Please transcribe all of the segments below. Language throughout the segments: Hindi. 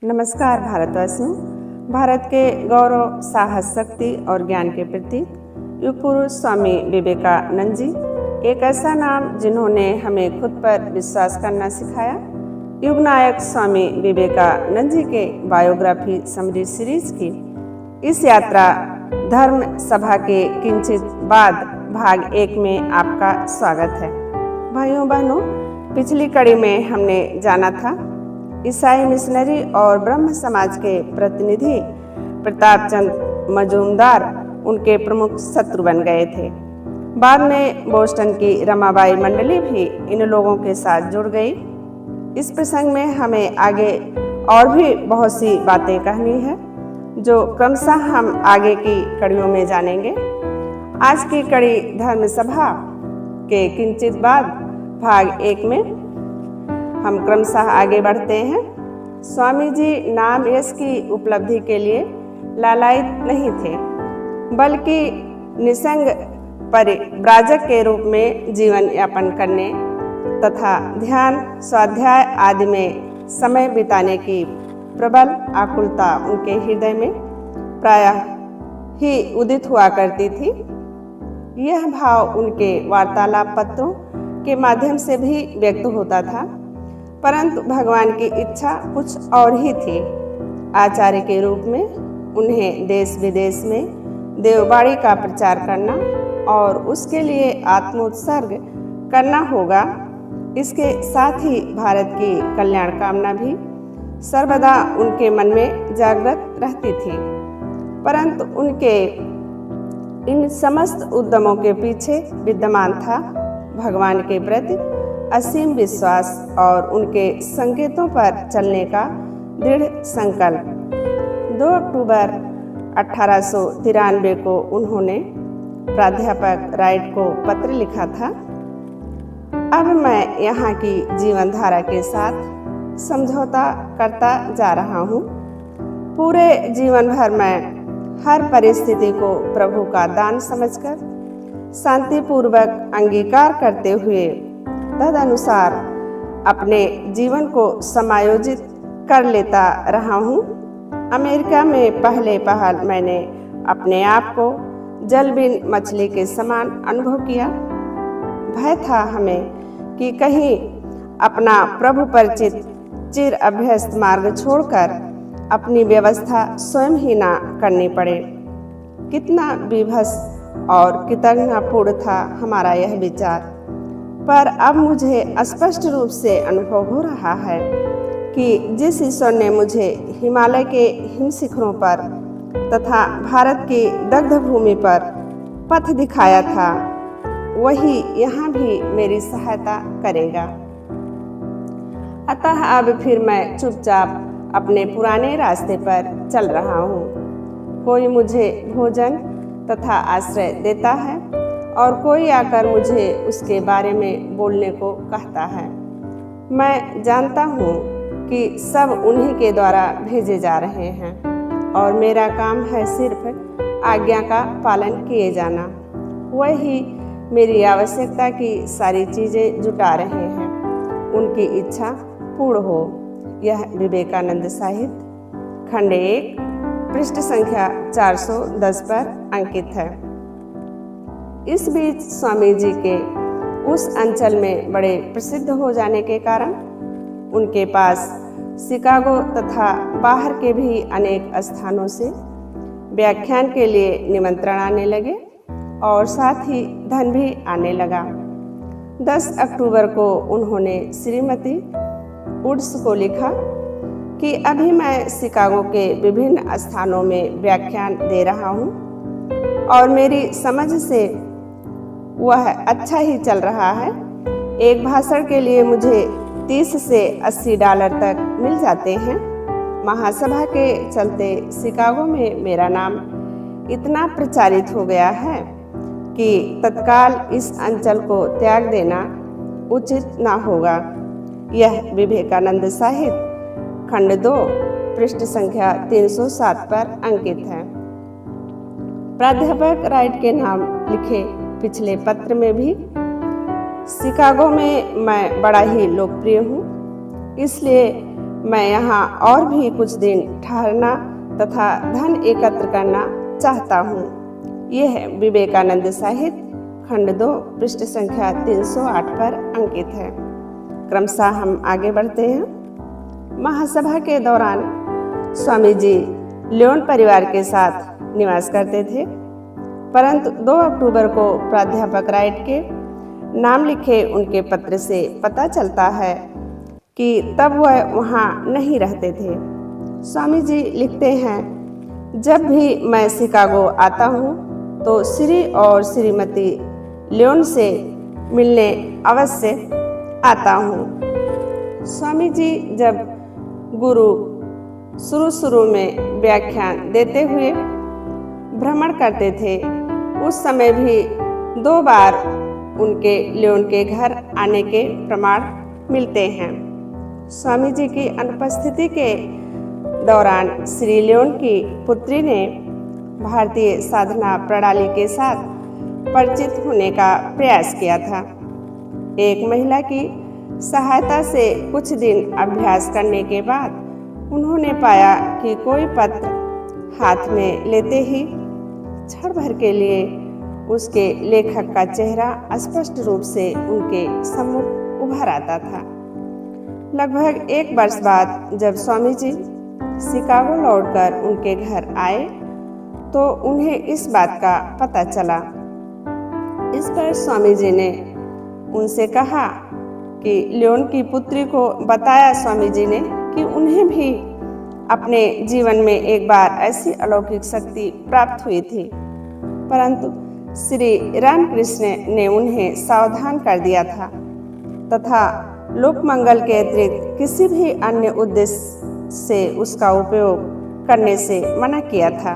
नमस्कार भारतवासियों। भारत के गौरव, साहस, शक्ति और ज्ञान के प्रतीक युग पुरुष स्वामी विवेकानंद जी एक ऐसा नाम जिन्होंने हमें खुद पर विश्वास करना सिखाया। युग नायक स्वामी विवेकानंद जी के बायोग्राफी समरी सीरीज की इस यात्रा धर्म सभा के किंचित बाद भाग 1 में आपका स्वागत है। भाइयों बहनों, पिछली कड़ी में हमने जाना था ईसाई मिशनरी और ब्रह्म समाज के प्रतिनिधि प्रताप चंद मजूमदार उनके प्रमुख शत्रु बन गए थे। बाद में बोस्टन की रमाबाई मंडली भी इन लोगों के साथ जुड़ गई। इस प्रसंग में हमें आगे और भी बहुत सी बातें कहनी है जो क्रमशः हम आगे की कड़ियों में जानेंगे। आज की कड़ी धर्म सभा के किंचित बाद भाग 1 में हम क्रमशः आगे बढ़ते हैं। स्वामी जी नाम यश की उपलब्धि के लिए लालायित नहीं थे, बल्कि निसंग परिव्राजक के रूप में जीवन यापन करने तथा ध्यान, स्वाध्याय आदि में समय बिताने की प्रबल आकुलता उनके हृदय में प्रायः ही उदित हुआ करती थी। यह भाव उनके वार्तालाप पत्रों के माध्यम से भी व्यक्त होता था, परंतु भगवान की इच्छा कुछ और ही थी। आचार्य के रूप में उन्हें देश विदेश में देववाणी का प्रचार करना और उसके लिए आत्मोत्सर्ग करना होगा। इसके साथ ही भारत की कल्याण कामना भी सर्वदा उनके मन में जागृत रहती थी। परंतु उनके इन समस्त उद्यमों के पीछे विद्यमान था भगवान के प्रति असीम विश्वास और उनके संकेतों पर चलने का दृढ़ संकल्प। 2 अक्टूबर 1893 को उन्होंने प्राध्यापक राइट को पत्र लिखा था। अब मैं यहाँ की जीवन धारा के साथ समझौता करता जा रहा हूँ। पूरे जीवन भर मैं हर परिस्थिति को प्रभु का दान समझकर शांतिपूर्वक अंगीकार करते हुए तदनुसार अपने जीवन को समायोजित कर लेता रहा हूँ। अमेरिका में पहले पहल मैंने अपने आप को जल बिन मछली के समान अनुभव किया। भय था हमें कि कहीं अपना प्रभु परिचित चिर अभ्यस्त मार्ग छोड़कर अपनी व्यवस्था स्वयं ही ना करनी पड़े। कितना विभत्स और कृतज्ञतापूर्ण था हमारा यह विचार, पर अब मुझे स्पष्ट रूप से अनुभव हो रहा है कि जिस ईश्वर ने मुझे हिमालय के हिम शिखरों पर तथा भारत की दग्ध भूमि पर पथ दिखाया था, वही यहाँ भी मेरी सहायता करेगा। अतः अब फिर मैं चुपचाप अपने पुराने रास्ते पर चल रहा हूँ। कोई मुझे भोजन तथा आश्रय देता है और कोई आकर मुझे उसके बारे में बोलने को कहता है। मैं जानता हूँ कि सब उन्हीं के द्वारा भेजे जा रहे हैं और मेरा काम है सिर्फ आज्ञा का पालन किए जाना। वही मेरी आवश्यकता की सारी चीज़ें जुटा रहे हैं। उनकी इच्छा पूर्ण हो। यह विवेकानंद साहित्य खंड 1 पृष्ठ संख्या 410 पर अंकित है। इस बीच स्वामी जी के उस अंचल में बड़े प्रसिद्ध हो जाने के कारण उनके पास शिकागो तथा बाहर के भी अनेक स्थानों से व्याख्यान के लिए निमंत्रण आने लगे और साथ ही धन भी आने लगा। 10 अक्टूबर को उन्होंने श्रीमती वुड्स को लिखा कि अभी मैं शिकागो के विभिन्न स्थानों में व्याख्यान दे रहा हूँ और मेरी समझ से वह अच्छा ही चल रहा है। एक भाषण के लिए मुझे 30 से $80 तक मिल जाते हैं। महासभा के चलते शिकागो में मेरा नाम इतना प्रचारित हो गया है कि तत्काल इस अंचल को त्याग देना उचित ना होगा। यह विवेकानंद साहित्य खंड 2 पृष्ठ संख्या 307 पर अंकित है। प्राध्यापक राइट के नाम लिखे पिछले पत्र में भी शिकागो में मैं बड़ा ही लोकप्रिय हूँ, इसलिए मैं यहाँ और भी कुछ दिन ठहरना तथा धन एकत्र करना चाहता हूँ। यह विवेकानंद साहित्य खंड 2 पृष्ठ संख्या 308 पर अंकित है। क्रमशः हम आगे बढ़ते हैं। महासभा के दौरान स्वामी जी लियोन परिवार के साथ निवास करते थे, परंतु 2 अक्टूबर को प्राध्यापक राइट के नाम लिखे उनके पत्र से पता चलता है कि तब वह वहाँ नहीं रहते थे। स्वामी जी लिखते हैं, जब भी मैं शिकागो आता हूँ तो श्री और श्रीमती लियोन से मिलने अवश्य आता हूँ। स्वामी जी जब गुरु शुरू में व्याख्यान देते हुए भ्रमण करते थे, उस समय भी 2 बार उनके लियोन के घर आने के प्रमाण मिलते हैं। स्वामी जी की अनुपस्थिति के दौरान श्री लियोन की पुत्री ने भारतीय साधना प्रणाली के साथ परिचित होने का प्रयास किया था। एक महिला की सहायता से कुछ दिन अभ्यास करने के बाद उन्होंने पाया कि कोई पत्र हाथ में लेते ही क्षण भर के लिए उसके लेखक का चेहरा स्पष्ट रूप से उनके सम्मुख उभर आता था। लगभग 1 वर्ष बाद जब स्वामी जी शिकागो लौटकर उनके घर आए तो उन्हें इस बात का पता चला। इस पर स्वामी जी ने उनसे कहा कि लियोन की पुत्री को बताया स्वामी जी ने कि उन्हें भी अपने जीवन में एक बार ऐसी अलौकिक शक्ति प्राप्त हुई थी, परंतु श्री रामकृष्ण ने उन्हें सावधान कर दिया था तथा लोक मंगल के अतिरिक्त किसी भी अन्य उद्देश्य से उसका उपयोग करने से मना किया था।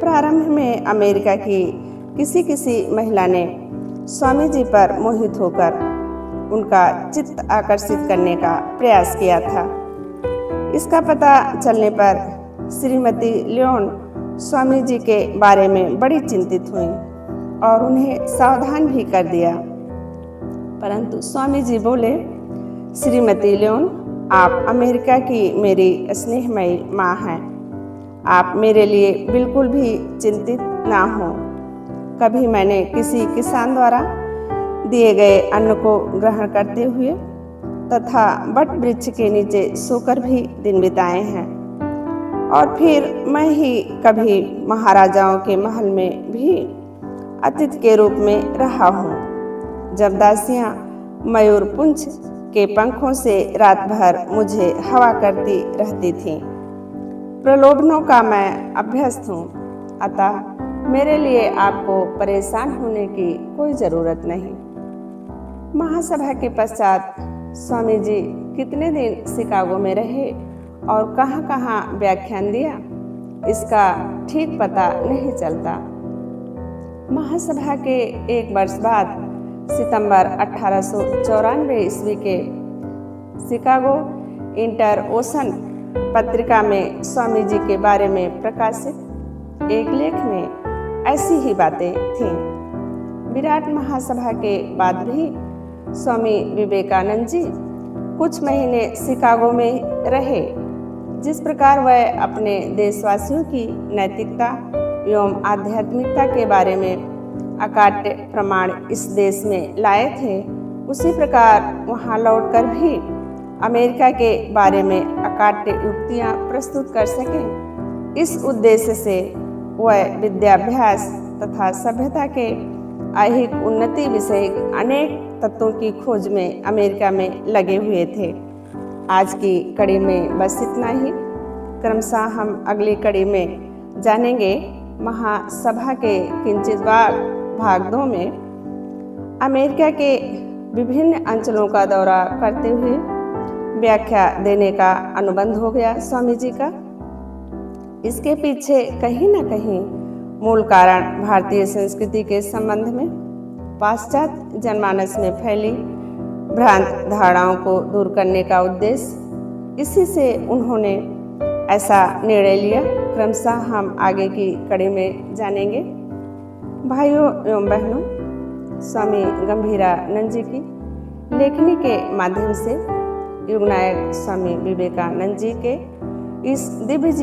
प्रारंभ में अमेरिका की किसी महिला ने स्वामी जी पर मोहित होकर उनका चित्त आकर्षित करने का प्रयास किया था। इसका पता चलने पर श्रीमती लियोन स्वामी जी के बारे में बड़ी चिंतित हुई और उन्हें सावधान भी कर दिया, परंतु स्वामी जी बोले, श्रीमती लियोन, आप अमेरिका की मेरी स्नेहमयी माँ हैं। आप मेरे लिए बिल्कुल भी चिंतित ना हो। कभी मैंने किसी किसान द्वारा दिए गए अन्न को ग्रहण करते हुए तथा वट वृक्ष के नीचे सोकर भी दिन बिताए हैं, और फिर मैं ही कभी महाराजाओं के महल में भी अतिथि के रूप में रहा हूँ, जब दासियाँ मयूर पुंछ के पंखों से रात भर मुझे हवा करती रहती थीं। प्रलोभनों का मैं अभ्यस्त हूँ, अतः मेरे लिए आपको परेशान होने की कोई ज़रूरत नहीं। महासभा के पश्चात स्वामी जी कितने दिन शिकागो में रहे और कहाँ व्याख्यान दिया, इसका ठीक पता नहीं चलता। महासभा के 1 वर्ष बाद सितंबर 1894 ईस्वी के शिकागो इंटर ओशन पत्रिका में स्वामी जी के बारे में प्रकाशित एक लेख में ऐसी ही बातें थीं। विराट महासभा के बाद भी स्वामी विवेकानंद जी कुछ महीने शिकागो में रहे। जिस प्रकार वह अपने देशवासियों की नैतिकता एवं आध्यात्मिकता के बारे में अकाट्य प्रमाण इस देश में लाए थे, उसी प्रकार वहां लौटकर भी अमेरिका के बारे में अकाट्य युक्तियां प्रस्तुत कर सके। इस उद्देश्य से वह विद्याभ्यास तथा सभ्यता के ऐहिक उन्नति विषय अनेक तत्वों की खोज में अमेरिका में लगे हुए थे। आज की कड़ी में बस इतना ही। क्रमशः हम अगली कड़ी में जानेंगे महासभा के किंचित भाग 2 में अमेरिका के विभिन्न अंचलों का दौरा करते हुए व्याख्या देने का अनुबंध हो गया स्वामी जी का। इसके पीछे कहीं न कहीं मूल कारण भारतीय संस्कृति के संबंध में पाश्चात्य जनमानस में फैली भ्रांत धारणाओं को दूर करने का उद्देश्य, इसी से उन्होंने ऐसा निर्णय लिया। क्रमशः हम आगे की कड़ी में जानेंगे। भाइयों एवं बहनों, स्वामी गंभीरानंद जी की लेखनी के माध्यम से युगनायक स्वामी विवेकानंद जी के इस दिव्य